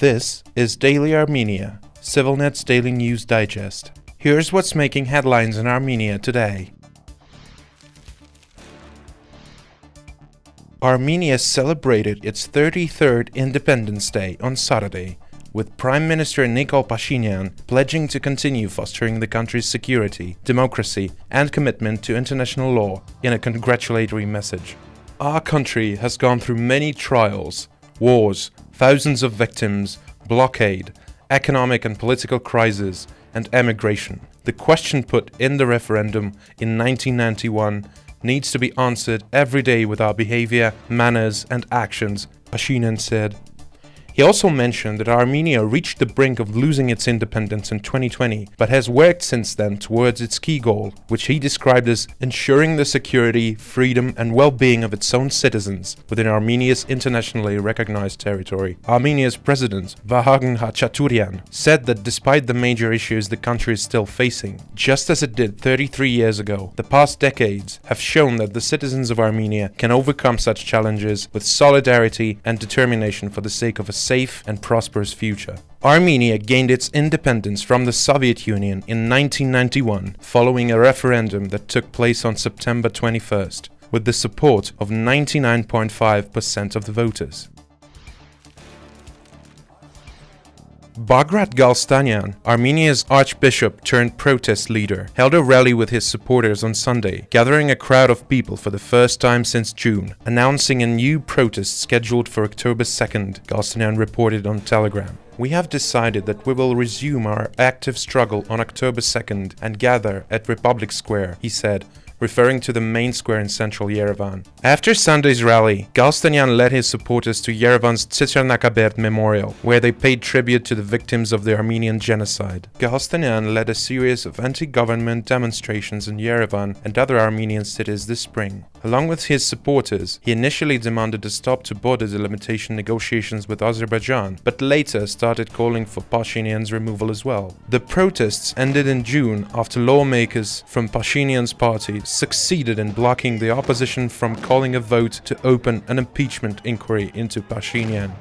This is Daily Armenia, ＳivilNet's daily news digest. Here's what's making headlines in Armenia today. Armenia celebrated its 33rd Independence Day on Saturday, with Prime Minister Nikol Pashinyan pledging to continue fostering the country's security, democracy, and commitment to international law in a congratulatory message. Our country has gone through many trials, wars, thousands of victims, blockade, economic and political crisis, and emigration. The question put in the referendum in 1991 needs to be answered every day with our behavior, manners, and actions, Pashinyan said. He also mentioned that Armenia reached the brink of losing its independence in 2020, but has worked since then towards its key goal, which he described as ensuring the security, freedom, and well-being of its own citizens within Armenia's internationally recognized territory. Armenia's president, Vakht Khatchaturian, said that despite the major issues the country is still facing, just as it did 33 years ago, the past decades have shown that the citizens of Armenia can overcome such challenges with solidarity and determination for the sake of a safe and prosperous future. Armenia gained its independence from the Soviet Union in 1991 following a referendum that took place on September 21st, with the support of 99.5% of the voters. Bagrat Galstanyan, Armenia's archbishop turned protest leader, held a rally with his supporters on Sunday, gathering a crowd of people for the first time since June, announcing a new protest scheduled for October 2nd, Galstanyan reported on Telegram. We have decided that we will resume our active struggle on October 2nd and gather at Republic Square, he said, referring to the main square in central Yerevan. After Sunday's rally, Galstanyan led his supporters to Yerevan's Tsitsernakaberd Memorial, where they paid tribute to the victims of the Armenian genocide. Galstanyan led a series of anti-government demonstrations in Yerevan and other Armenian cities this spring. Along with his supporters, he initially demanded a stop to border delimitation negotiations with Azerbaijan, but later started calling for Pashinyan's removal as well. The protests ended in June after lawmakers from Pashinyan's party succeeded in blocking the opposition from calling a vote to open an impeachment inquiry into Pashinyan.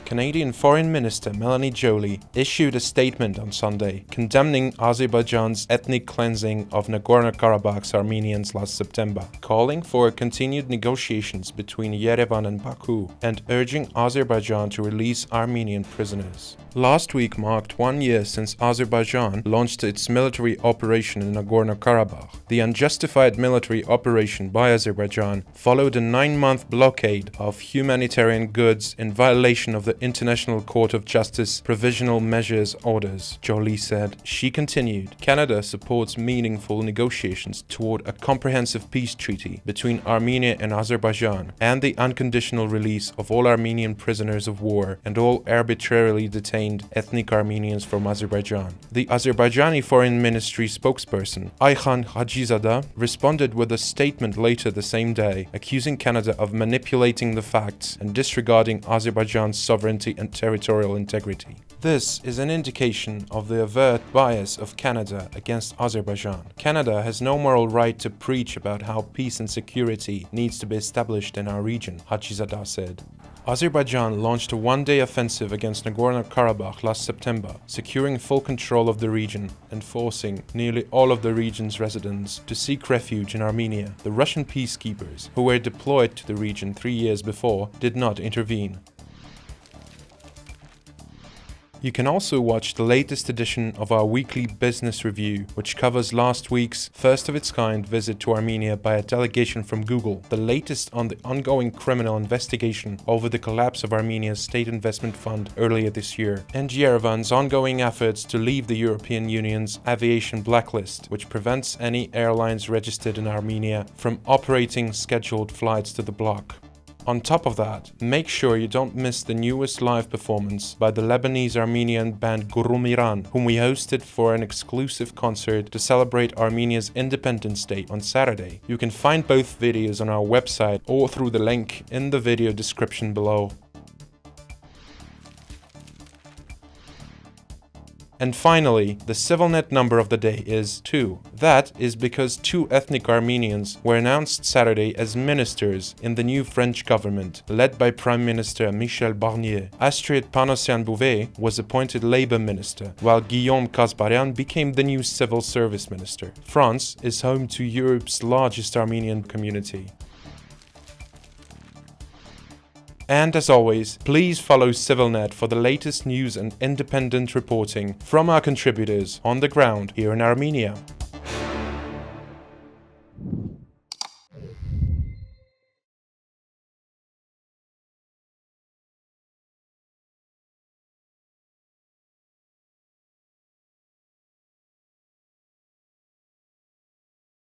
Canadian Foreign Minister Melanie Joly issued a statement on Sunday condemning Azerbaijan's ethnic cleansing of Nagorno-Karabakh's Armenians last September, calling for continued negotiations between Yerevan and Baku, and urging Azerbaijan to release Armenian prisoners. Last week marked 1 year since Azerbaijan launched its military operation in Nagorno-Karabakh. The unjustified military operation by Azerbaijan followed a 9-month blockade of humanitarian goods in violation of the International Court of Justice Provisional Measures orders, Joly said. She continued, Canada supports meaningful negotiations toward a comprehensive peace treaty between Armenia and Azerbaijan and the unconditional release of all Armenian prisoners of war and all arbitrarily detained ethnic Armenians from Azerbaijan. The Azerbaijani Foreign Ministry spokesperson, Ayxan Hajizada, responded with a statement later the same day, accusing Canada of manipulating the facts and disregarding Azerbaijan's sovereignty and territorial integrity. This is an indication of the overt bias of Canada against Azerbaijan. Canada has no moral right to preach about how peace and security needs to be established in our region, Hajizada said. Azerbaijan launched a one-day offensive against Nagorno-Karabakh last September, securing full control of the region and forcing nearly all of the region's residents to seek refuge in Armenia. The Russian peacekeepers, who were deployed to the region 3 years before, did not intervene. You can also watch the latest edition of our weekly business review, which covers last week's first-of-its-kind visit to Armenia by a delegation from Google, the latest on the ongoing criminal investigation over the collapse of Armenia's state investment fund earlier this year, and Yerevan's ongoing efforts to leave the European Union's aviation blacklist, which prevents any airlines registered in Armenia from operating scheduled flights to the bloc. On top of that, make sure you don't miss the newest live performance by the Lebanese-Armenian band Gurumiran, whom we hosted for an exclusive concert to celebrate Armenia's Independence Day on Saturday. You can find both videos on our website or through the link in the video description below. And finally, the CivilNet number of the day is 2. That is because 2 ethnic Armenians were announced Saturday as ministers in the new French government, led by Prime Minister Michel Barnier. Astrid Panosyan-Bouvet was appointed Labour Minister, while Guillaume Kasparyan became the new Civil Service Minister. France is home to Europe's largest Armenian community. And as always, please follow CivilNet for the latest news and independent reporting from our contributors on the ground here in Armenia.